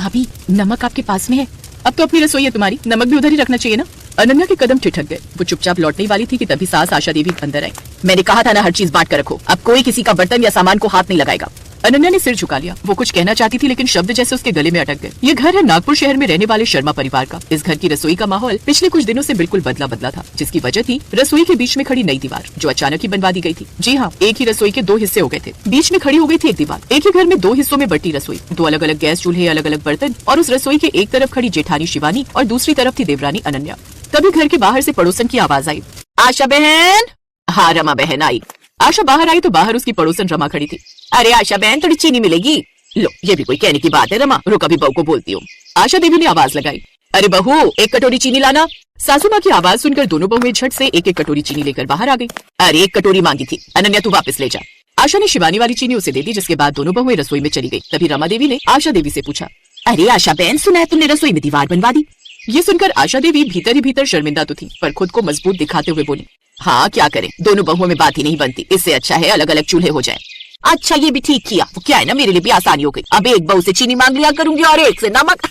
भाभी नमक आपके पास में है। अब तो अपनी रसोई है तुम्हारी, नमक भी उधर ही रखना चाहिए ना। अनन्या के कदम ठिठक गए। वो चुपचाप लौटने वाली थी कि तभी सास आशा देवी अंदर आई। मैंने कहा था ना हर चीज बांट कर रखो, अब कोई किसी का बर्तन या सामान को हाथ नहीं लगाएगा। अनन्या ने सिर झुका लिया। वो कुछ कहना चाहती थी लेकिन शब्द जैसे उसके गले में अटक गए। ये घर है नागपुर शहर में रहने वाले शर्मा परिवार का। इस घर की रसोई का माहौल पिछले कुछ दिनों से बिल्कुल बदला बदला था, जिसकी वजह थी रसोई के बीच में खड़ी नई दीवार जो अचानक ही बनवा दी गई थी। जी हाँ, एक ही रसोई के दो हिस्से हो गए थे। बीच में खड़ी हो गई थी एक दीवार। एक ही घर में दो हिस्सों में बटी रसोई, दो अलग अलग गैस चूल्हे, अलग अलग बर्तन, और उस रसोई के एक तरफ खड़ी जेठानी शिवानी और दूसरी तरफ थी देवरानी अनन्या। तभी घर के बाहर से पड़ोसन की आवाज आई, आशा बहन। हाँ, रमा बहन आई। आशा बाहर आई तो बाहर उसकी पड़ोसन रमा खड़ी थी। अरे आशा बहन, थोड़ी चीनी मिलेगी? लो, ये भी कोई कहने की बात है रमा, रुक अभी बहू को बोलती हूँ। आशा देवी ने आवाज लगाई, अरे बहू एक कटोरी चीनी लाना। सासू माँ की आवाज सुनकर दोनों बहुएं झट से एक एक कटोरी चीनी लेकर बाहर आ गई। अरे एक कटोरी मांगी थी, अनन्या तू वापस ले जा। आशा ने शिवानी वाली चीनी उसे दे दी, जिसके बाद दोनों बहुएं रसोई में चली गई। तभी रमा देवी ने आशा देवी से पूछा, अरे आशा बहन, सुना है तुमने रसोई में दीवार बनवा दी? ये सुनकर आशा देवी भीतर ही भीतर शर्मिंदा तो थी, पर खुद को मजबूत दिखाते हुए बोली, हाँ क्या करें, दोनों बहुओं में बात ही नहीं बनती, इससे अच्छा है अलग अलग चूल्हे हो जाए। अच्छा ये भी ठीक किया, वो क्या है ना, मेरे लिए भी आसानी हो गई। अब एक बहू से चीनी मांग लिया करूंगी और एक से नमक।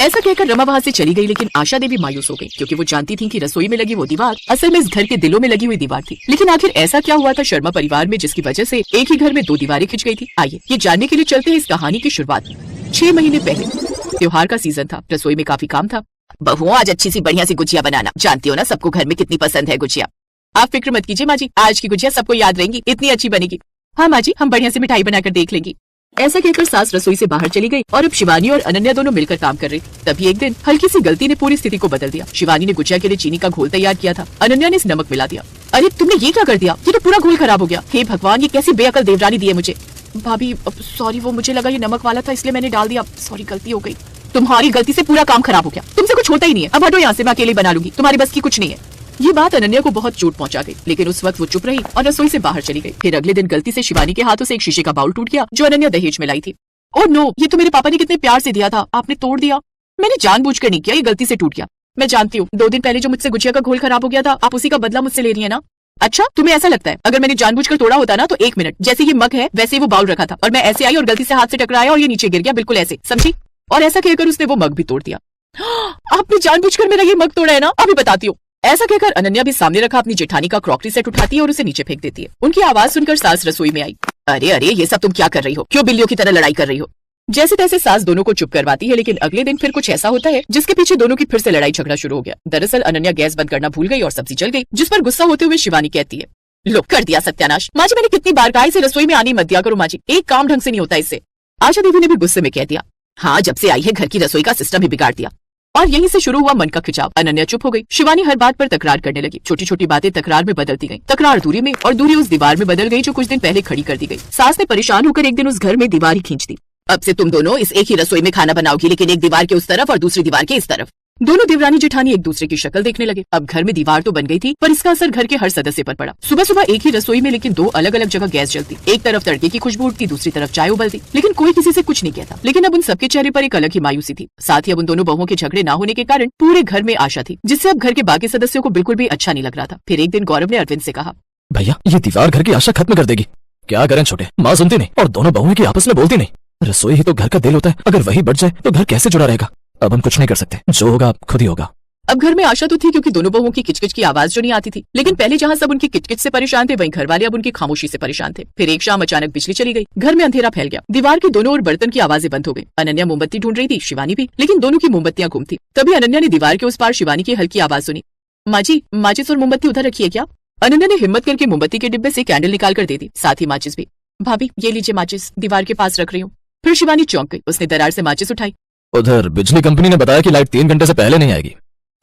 ऐसा कहकर रमा वहाँ से चली गई, लेकिन आशा देवी मायूस हो गई, क्योंकि वो जानती थी कि रसोई में लगी वो दीवार असल में इस घर के दिलों में लगी हुई दीवार थी। लेकिन आखिर ऐसा क्या हुआ था शर्मा परिवार में, जिसकी वजह से एक ही घर में दो दीवारें खिंच गई थी? आइए ये जानने के लिए चलते हैं इस कहानी की शुरुआत। 6 महीने पहले त्योहार का सीजन था। रसोई में काफी काम था। बहू आज अच्छी सी बढ़िया सी गुजिया बनाना, जानती हो ना सबको घर में कितनी पसंद है गुजिया। आप फिक्र मत कीजिए माँ जी, आज की गुजिया सबको याद रहेंगी, इतनी अच्छी बनेगी। हाँ माँ जी, हम बढ़िया से मिठाई बनाकर देख लेंगी। ऐसा कहकर सास रसोई से बाहर चली गई और अब शिवानी और अनन्या दोनों मिलकर काम कर रही थी। तभी एक दिन हल्की सी गलती ने पूरी स्थिति को बदल दिया। शिवानी ने गुजिया के लिए चीनी का घोल तैयार किया था, अनन्या ने इस नमक मिला दिया। अरे तुमने ये क्या कर दिया? ये तो पूरा घोल खराब हो गया। हे भगवान, ये कैसी बेअकल देवरानी दी है मुझे। भाभी सॉरी, वो मुझे लगा ये नमक वाला था इसलिए मैंने डाल दिया, सॉरी गलती हो गई। तुम्हारी गलती से पूरा काम खराब हो गया, तुमसे कुछ होता ही नहीं है। अब हटो यहाँ से, मैं अकेले बना लूंगी, तुम्हारी बस की कुछ नहीं है। ये बात अनन्या को बहुत चोट पहुंचा गई, लेकिन उस वक्त वो चुप रही और रसोई से बाहर चली गई। फिर अगले दिन गलती से शिवानी के हाथों से एक शीशे का बाउल टूट गया जो अनन्या दहेज में लाई थी। ओह नो, ये तो मेरे पापा ने कितने प्यार से दिया था, आपने तोड़ दिया। मैंने जानबूझकर नहीं किया, ये गलती से टूट गया। मैं जानती हूँ 2 दिन पहले जो मुझसे गुजिया का घोल खराब हो गया था, आप उसी का बदला मुझसे ले रही है ना? अच्छा तुम्हें ऐसा लगता है? अगर मैंने जानबूझकर तोड़ा होता ना तो 1 मिनट, जैसे ये मग है वैसे वो बाउल रखा था और मैं ऐसे आई और गलती से हाथ से टकराया और ये नीचे गिर गया, बिल्कुल ऐसे, समझी? और ऐसा कहकर उसने वो मग भी तोड़ दिया। आपने जानबूझकर मेरा ये मग तोड़ा है ना? अभी बताती हूँ। ऐसा कहकर अनन्या भी सामने रखा अपनी जेठानी का क्रॉकरी सेट उठाती है और उसे नीचे फेंक देती है। उनकी आवाज सुनकर सास रसोई में आई। अरे अरे, ये सब तुम क्या कर रही हो? क्यों बिल्लियों की तरह लड़ाई कर रही हो? जैसे तैसे सास दोनों को चुप करवाती है, लेकिन अगले दिन फिर कुछ ऐसा होता है जिसके पीछे दोनों की फिर से लड़ाई झगड़ा शुरू हो गया। दरअसल अनन्या गैस बंद करना भूल गई और सब्जी जल गई, जिस पर गुस्सा होते हुए शिवानी कहती है, लो कर दिया सत्यानाश। माँ जी मैंने कितनी बार कहा इसे रसोई में आने मत दिया करो माँ जी, एक काम ढंग से नहीं होता इससे। आशा देवी ने भी गुस्से में कह दिया, हाँ जब से आई है घर की रसोई का सिस्टम ही बिगाड़ दिया। और यहीं से शुरू हुआ मन का खिंचाव। अनन्या चुप हो गई। शिवानी हर बात पर तकरार करने लगी। छोटी छोटी बातें तकरार में बदलती गई। तकरार दूरी में और दूरी उस दीवार में बदल गई जो कुछ दिन पहले खड़ी कर दी गई। सास ने परेशान होकर एक दिन उस घर में दीवार ही खींच दी। अब से तुम दोनों इस एक ही रसोई में खाना बनाओगी, लेकिन एक दीवार के उस तरफ और दूसरी दीवार के इस तरफ। दोनों देवरानी जेठानी एक दूसरे की शक्ल देखने लगे। अब घर में दीवार तो बन गई थी, पर इसका असर घर के हर सदस्य पर पड़ा। सुबह सुबह एक ही रसोई में लेकिन 2 अलग अलग जगह गैस जलती। एक तरफ तड़के की खुशबू उठती, दूसरी तरफ चाय उबलती, लेकिन कोई किसी से कुछ नहीं कहता। लेकिन अब उन सबके चेहरे पर एक अलग ही मायूसी थी। साथ ही अब उन दोनों बहुओं के झगड़े न होने के कारण पूरे घर में आशा थी, जिससे अब घर के बाकी सदस्यों को बिल्कुल भी अच्छा नहीं लग रहा था। फिर एक दिन गौरव ने अरविंद से कहा, भैया ये दीवार घर की आशा खत्म कर देगी। क्या करें छोटे, माँ सुनती नहीं और दोनों बहुएं की आपस में बोलती नहीं। रसोई ही तो घर का दिल होता है, अगर वही बढ़ जाए तो घर कैसे जुड़ा रहेगा? अब हम कुछ नहीं कर सकते, जो होगा खुद ही होगा। अब घर में आशा तो थी, क्योंकि दोनों बहुओं की किचकिच की आवाज जो नहीं आती थी। लेकिन पहले जहाँ सब उनकी किचकिच से परेशान थे, वहीं घर वाले अब उनकी खामोशी से परेशान थे। फिर एक शाम अचानक बिजली चली गई। घर में अंधेरा फैल गया। दीवार के दोनों ओर बर्तन की आवाजें बंद हो गई। अनन्या मोमबत्ती ढूंढ रही थी, शिवानी भी, लेकिन दोनों की मोमबत्तियां गुम थी। तभी अनन्या ने दीवार के उस पार शिवानी की हल्की आवाज सुनी, माची माचिस और मोमबत्ती उधर रखी है क्या? अनन्या ने हिम्मत करके मोमबत्ती के डिब्बे से कैंडल निकाल कर दे दी, साथ ही माचिस भी। भाभी ये लीजिए माचिस, दीवार के पास रख रही हूँ। फिर शिवानी चौंक गई। उसने दरार से माचिस उठाई। उधर बिजली कंपनी ने बताया कि लाइट 3 घंटे से पहले नहीं आएगी।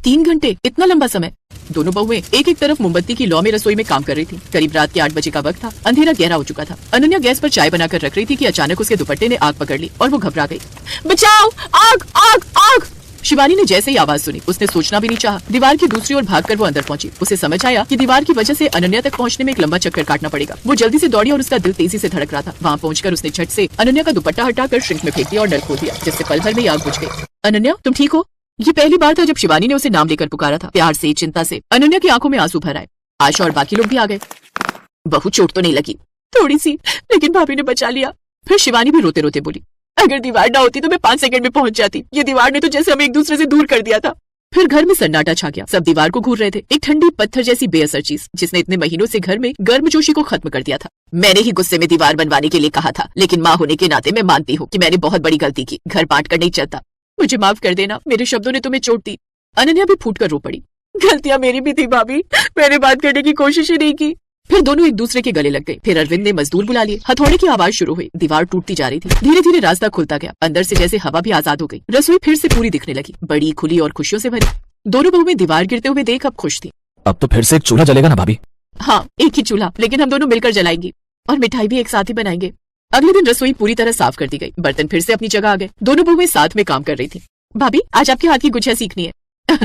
3 घंटे? इतना लंबा समय? दोनों बहुएं एक एक तरफ मोमबत्ती की लौ में रसोई में काम कर रही थी। करीब रात के 8 बजे का वक्त था। अंधेरा गहरा हो चुका था। अनन्या गैस पर चाय बनाकर रख रही थी कि अचानक उसके दुपट्टे ने आग पकड़ ली और वो घबरा गई। बचाओ, आग आग आग! शिवानी ने जैसे ही आवाज सुनी, उसने सोचना भी नहीं चाहा, दीवार की दूसरी ओर भागकर वो अंदर पहुंची। उसे समझ आया कि दीवार की वजह से अनन्या तक पहुंचने में एक लंबा चक्कर काटना पड़ेगा। वो जल्दी से दौड़ी और उसका दिल तेजी से धड़क रहा था। वहाँ पहुंचकर उसने झट से अनन्या का दुपट्टा हटाकर श्रिंक में फेंक दिया और नल खोल दिया, जिससे पल भर में आग बुझ गई। अनन्या तुम ठीक हो? ये पहली बार था जब शिवानी ने उसे नाम लेकर पुकारा था, प्यार से, चिंता से। अनन्या की आंखों में आंसू भर आए। आशा और बाकी लोग भी आ गए। बहू चोट तो नहीं लगी? थोड़ी सी, लेकिन भाभी ने बचा लिया। फिर शिवानी भी रोते रोते बोली, अगर दीवार ना होती तो मैं 5 सेकंड में पहुंच जाती। ये दीवार ने तो जैसे हमें एक दूसरे से दूर कर दिया था। फिर घर में सन्नाटा छा गया। सब दीवार को घूर रहे थे, एक ठंडी पत्थर जैसी बेअसर चीज जिसने इतने महीनों से घर में गर्मजोशी को खत्म कर दिया था। मैंने ही गुस्से में दीवार बनवाने के लिए कहा था, लेकिन माँ होने के नाते मैं मानती हूँ कि मैंने बहुत बड़ी गलती की। घर बांट कर नहीं चलता। मुझे माफ कर देना, मेरे शब्दों ने तुम्हें चोट दी। अनन्या भी फूट कर रो पड़ी। गलतियां मेरी भी थी भाभी, मैंने बात करने की कोशिश ही नहीं की। फिर दोनों एक दूसरे के गले लग गए। फिर अरविंद ने मजदूर बुला लिए। हथौड़े की आवाज शुरू हुई। दीवार टूटती जा रही थी। धीरे धीरे रास्ता खुलता गया। अंदर से जैसे हवा भी आजाद हो गई। रसोई फिर से पूरी दिखने लगी, बड़ी खुली और खुशियों से भरी। दोनों बहुएं दीवार गिरते हुए देख अब खुश थी। अब तो फिर से एक चूल्हा जलेगा ना भाभी? हाँ, एक ही चूल्हा, लेकिन हम दोनों मिलकर जलाएंगे और मिठाई भी एक साथ ही बनाएंगे। अगले दिन रसोई पूरी तरह साफ कर दी गई। बर्तन फिर से अपनी जगह आ गए। दोनों बहुएं साथ में काम कर रही थी। भाभी, आज आपके हाथ की गुजिया सीखनी है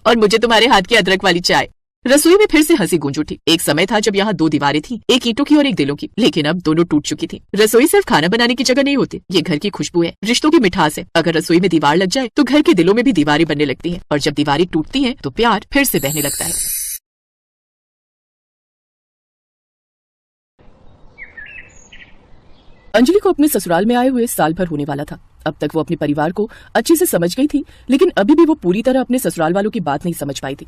और मुझे तुम्हारे हाथ की अदरक वाली चाय। रसोई में फिर से हंसी गूंज उठी। एक समय था जब यहाँ 2 दीवारें थी, एक ईंटों की और एक दिलों की, लेकिन अब दोनों टूट चुकी थी। रसोई सिर्फ खाना बनाने की जगह नहीं होती, ये घर की खुशबू है, रिश्तों की मिठास है। अगर रसोई में दीवार लग जाए तो घर के दिलों में भी दीवारें बनने लगती हैं, और जब दीवारें टूटती हैं तो प्यार फिर से बहने लगता है। अंजलि को अपने ससुराल में आए हुए साल भर होने वाला था। अब तक वो अपने परिवार को अच्छे से समझ गई थी, लेकिन अभी भी वो पूरी तरह अपने ससुराल वालों की बात नहीं समझ पाई थी।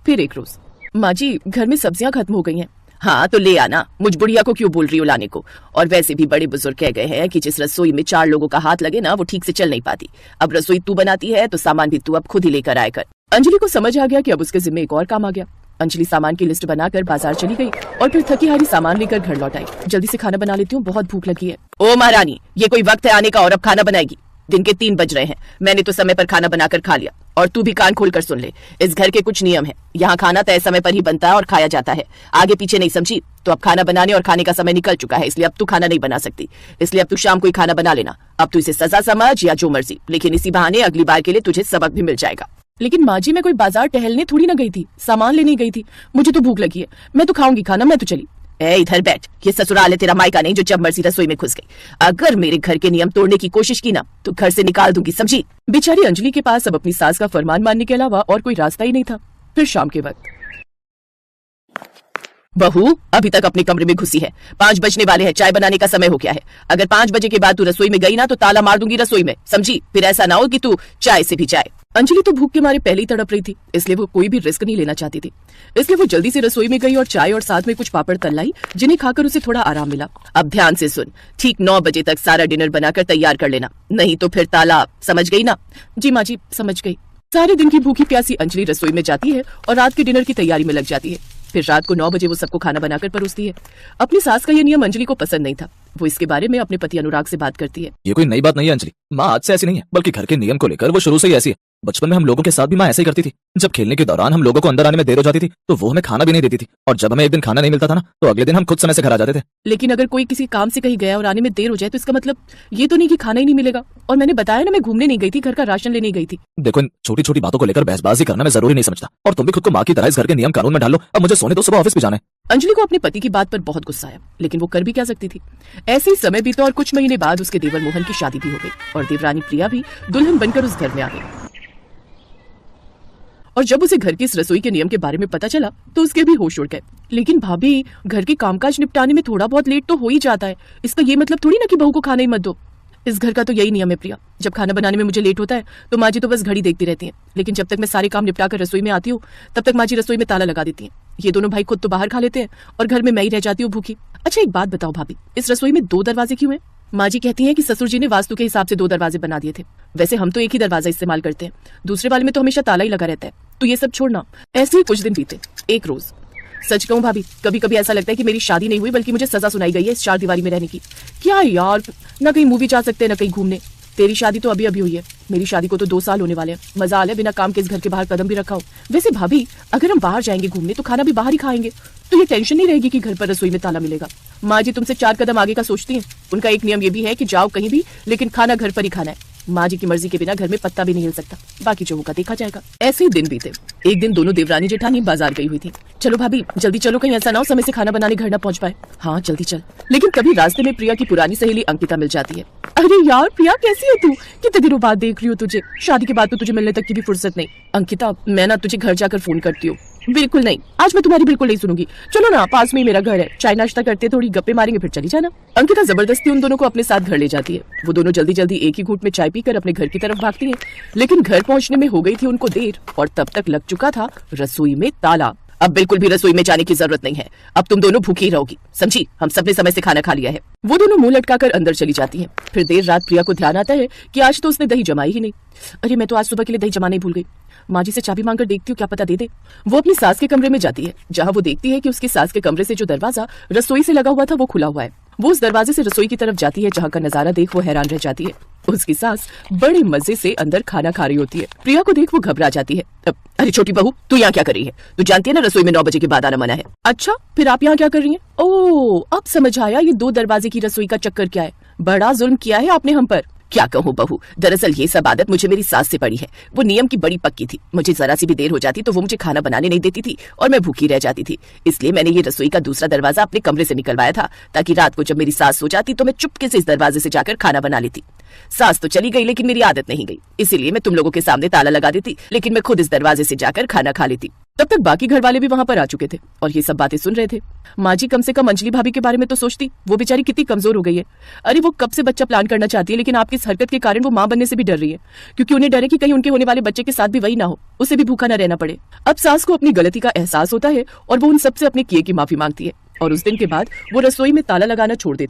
फिर एक रोज, माँ जी, घर में सब्जियां खत्म हो गई हैं। हाँ तो ले आना, मुझ बुढ़िया को क्यों बोल रही हो लाने को? और वैसे भी बड़े बुजुर्ग कह गए हैं कि जिस रसोई में 4 लोगों का हाथ लगे ना, वो ठीक से चल नहीं पाती। अब रसोई तू बनाती है तो सामान भी तू अब खुद ही लेकर आया कर। अंजलि को समझ आ गया कि अब उसके जिम्मे एक और काम आ गया। अंजलि सामान की लिस्ट बनाकर बाजार चली गई और फिर थकी हारी सामान लेकर घर लौट आई। जल्दी से खाना बना लेती हूँ, बहुत भूख लगी है। ओ महारानी, ये कोई वक्त है आने का और अब खाना बनाएगी? दिन के 3 बज रहे हैं, मैंने तो समय पर खाना बनाकर खा लिया। और तू भी कान खोल कर सुन ले, इस घर के कुछ नियम हैं। यहाँ खाना तय समय पर ही बनता है और खाया जाता है, आगे पीछे नहीं, समझी? तो अब खाना बनाने और खाने का समय निकल चुका है, इसलिए अब तू खाना नहीं बना सकती। इसलिए अब तू शाम को ही खाना बना लेना। अब तू इसे सजा समझ या जो मर्जी, लेकिन इसी बहाने अगली बार के लिए तुझे सबक भी मिल जाएगा। लेकिन माँ जी, मैं कोई बाजार टहलने थोड़ी ना गई थी, सामान लेने गई थी। मुझे तो भूख लगी है, मैं तो खाऊंगी खाना, मैं तो चली। ए इधर बैठ, ये ससुराल है तेरा, मायका नहीं जो जब मर्जी रसोई में घुस गई। अगर मेरे घर के नियम तोड़ने की कोशिश की ना तो घर से निकाल दूंगी, समझी? बेचारी अंजलि के पास अब अपनी सास का फरमान मानने के अलावा और कोई रास्ता ही नहीं था। फिर शाम के वक्त, बहू अभी तक अपने कमरे में घुसी है, 5 बजने वाले हैं, चाय बनाने का समय हो गया है। अगर 5 बजे के बाद तू रसोई में गई ना तो ताला मार दूंगी रसोई में, समझी? फिर ऐसा ना हो कि तू चाय से भी जाए। अंजलि तो भूख के मारे पहले ही तड़प रही थी, इसलिए वो कोई भी रिस्क नहीं लेना चाहती थी। इसलिए वो जल्दी से रसोई में गई और चाय और साथ में कुछ पापड़ तल लाई, जिन्हें खाकर उसे थोड़ा आराम मिला। अब ध्यान से सुन, ठीक 9 बजे तक सारा डिनर बनाकर तैयार कर लेना, नहीं तो फिर ताला, समझ गई ना? जी माँ जी, समझ गई। सारे दिन की भूखी प्यासी अंजलि रसोई में जाती है और रात के डिनर की तैयारी में लग जाती है। फिर रात को 9 बजे वो सबको खाना बनाकर परोसती है। अपनी सास का ये नियम अंजलि को पसंद नहीं था। वो इसके बारे में अपने पति अनुराग से बात करती है। ये कोई नई बात नहीं है अंजलि, माँ आज से ऐसी नहीं है, बल्कि घर के नियम को लेकर वो शुरू से ही ऐसी है। बचपन में हम लोगों के साथ भी माँ ऐसे ही करती थी। जब खेलने के दौरान हम लोगों को अंदर आने में देर हो जाती थी तो वो हमें खाना भी नहीं देती थी, और जब हमें एक दिन खाना नहीं मिलता था ना तो अगले दिन हम खुद समय से घर आ जाते थे। लेकिन अगर कोई किसी काम से कहीं गया और आने में देर हो जाए तो इसका मतलब ये तो नहीं कि खाना ही नहीं मिलेगा। और मैंने बताया ना, मैं घूमने नहीं गई थी, घर का राशन लेने गई थी। देखो, इन छोटी छोटी बातों को लेकर बहसबाजी करना मैं जरूरी नहीं समझता, और तुम भी खुद को माँ की तरह इस घर के नियम कानून में डालो। अब मुझे सोने दो, सुबह ऑफिस भी जाना है। अंजलि को अपने पति की बात पर बहुत गुस्सा आया, लेकिन वो कर भी क्या सकती थी। ऐसे ही समय बीता और कुछ महीने बाद उसके देवर मोहन की शादी भी हो गई और देवरानी प्रिया भी दुल्हन बनकर उस घर में आ गई। और जब उसे घर की इस रसोई के नियम के बारे में पता चला तो उसके भी होश उड़ गए। लेकिन भाभी, घर के कामकाज निपटाने में थोड़ा बहुत लेट तो हो ही जाता है, इसका ये मतलब थोड़ी ना कि बहू को खाना ही मत दो। इस घर का तो यही नियम है प्रिया, जब खाना बनाने में मुझे लेट होता है तो माँ जी तो बस घड़ी देखती रहती हैं, लेकिन जब तक मैं सारे काम निपटा कर रसोई में आती हूँ तब तक माँ जी रसोई में ताला लगा देती हैं। ये दोनों भाई खुद तो बाहर खा लेते हैं और घर में मैं ही रह जाती हूँ भूखी। अच्छा एक बात बताओ भाभी, इस रसोई में 2 दरवाजे क्यों हैं? माँ जी कहती हैं कि ससुर जी ने वास्तु के हिसाब से 2 दरवाजे बना दिए थे। वैसे हम तो एक ही दरवाजा इस्तेमाल करते हैं, दूसरे वाले में तो हमेशा ताला ही लगा रहता है। तो ये सब छोड़ना। ऐसे ही कुछ दिन बीते। एक रोज, सच कहूं भाभी, कभी कभी ऐसा लगता है कि मेरी शादी नहीं हुई बल्कि मुझे सजा सुनाई गई है इस 4 दीवारी में रहने की। क्या यार, ना कहीं मूवी जा सकते हैं ना कहीं घूमने। तेरी शादी तो अभी अभी हुई है, मेरी शादी को तो 2 साल होने वाले हैं। मजा आ ले बिना काम के इस घर के बाहर कदम भी रखा हो। वैसे भाभी, अगर हम बाहर जाएंगे घूमने तो खाना भी बाहर ही खाएंगे, तो ये टेंशन नहीं रहेगी कि घर पर रसोई में ताला मिलेगा। माँ जी तुमसे 4 कदम आगे का सोचती हैं। उनका एक नियम ये भी है कि जाओ कहीं भी, लेकिन खाना घर पर ही खाना है। माँ जी की मर्जी के बिना घर में पत्ता भी नहीं हिल सकता। बाकी जो होगा देखा जाएगा। ऐसे ही दिन बीते। एक दिन दोनों देवरानी जेठानी बाजार गई हुई थी। चलो भाभी जल्दी चलो, कहीं ऐसा ना हो समय से खाना बनाने घर ना पहुंच पाए। हाँ जल्दी चल। लेकिन तभी रास्ते में प्रिया की पुरानी सहेली अंकिता मिल जाती है। अरे यार प्रिया, कैसी है तू? कितने दिनों बाद देख रही हो तुझे। शादी के बाद तो तुझे मिलने तक की भी फुर्सत नहीं। अंकिता, मैं ना तुझे घर जाकर फोन करती हूँ। बिल्कुल नहीं, आज मैं तुम्हारी बिल्कुल नहीं सुनूंगी। चलो ना, पास में ही मेरा घर है, चाय नाश्ता करते थोड़ी गप्पे मारेंगे फिर चली जाना। अंकिता जबरदस्ती उन दोनों को अपने साथ घर ले जाती है। वो दोनों जल्दी जल्दी एक ही घूंट में चाय पीकर अपने घर की तरफ भागती हैं। लेकिन घर पहुंचने में हो गई थी उनको देर और तब तक लग चुका था रसोई में ताला। अब बिल्कुल भी रसोई में जाने की जरूरत नहीं है, अब तुम दोनों भूखी ही रहोगी, समझी? हम सबने समय से खाना खा लिया है। वो दोनों मुंह लटकाकर अंदर चली जाती हैं। फिर देर रात प्रिया को ध्यान आता है कि आज तो उसने दही जमाई ही नहीं। अरे मैं तो आज सुबह के लिए दही जमाना ही भूल गई। माँ जी से चाबी मांगकर देखती हूँ, क्या पता दे दे। वो अपनी सास के कमरे में जाती है, जहाँ वो देखती है कि उसकी सास के कमरे से जो दरवाजा रसोई से लगा हुआ था वो खुला हुआ है। वो उस दरवाजे से रसोई की तरफ जाती है, जहाँ का नजारा देख वो हैरान रह जाती है। उसकी सास बड़े मजे से अंदर खाना खा रही होती है। प्रिया को देख वो घबरा जाती है। अरे छोटी बहू, तू यहाँ क्या कर रही है? तू जानती है ना रसोई में 9 बजे के बाद आना मना है। अच्छा, फिर आप यहाँ क्या कर रही हैं? ओह, अब समझ आया ये 2 दरवाजे की रसोई का चक्कर क्या है। बड़ा जुल्म किया है आपने हम पर। क्या कहूँ बहू, दरअसल ये सब आदत मुझे मेरी सास से पड़ी है। वो नियम की बड़ी पक्की थी, मुझे जरा सी भी देर हो जाती तो वो मुझे खाना बनाने नहीं देती थी और मैं भूखी रह जाती थी। इसलिए मैंने ये रसोई का दूसरा दरवाजा अपने कमरे से निकलवाया था, ताकि रात को जब मेरी सास सो जाती तो मैं चुपके से इस दरवाजे से जाकर खाना बना लेती। सास तो चली गई लेकिन मेरी आदत नहीं गई, इसीलिए मैं तुम लोगों के सामने ताला लगा देती, लेकिन मैं खुद इस दरवाजे से जाकर खाना खा लेती। तब तक बाकी घर वाले भी वहां पर आ चुके थे और ये सब बातें सुन रहे थे। माँ जी कम से कम अंजलि भाभी के बारे में तो सोचती, वो बेचारी कितनी कमजोर हो गई है। अरे वो कब से बच्चा प्लान करना चाहती है, लेकिन आपकी इस हरकत के कारण वो माँ बनने से भी डर रही है, क्योंकि उन्हें डर है कि कहीं उनके होने वाले बच्चे के साथ भी वही ना हो, उसे भी भूखा न रहना पड़े। अब सास को अपनी गलती का एहसास होता है और वो उन सबसे अपने किए की माफी मांगती है और उस दिन के बाद वो रसोई में ताला लगाना छोड़ देती।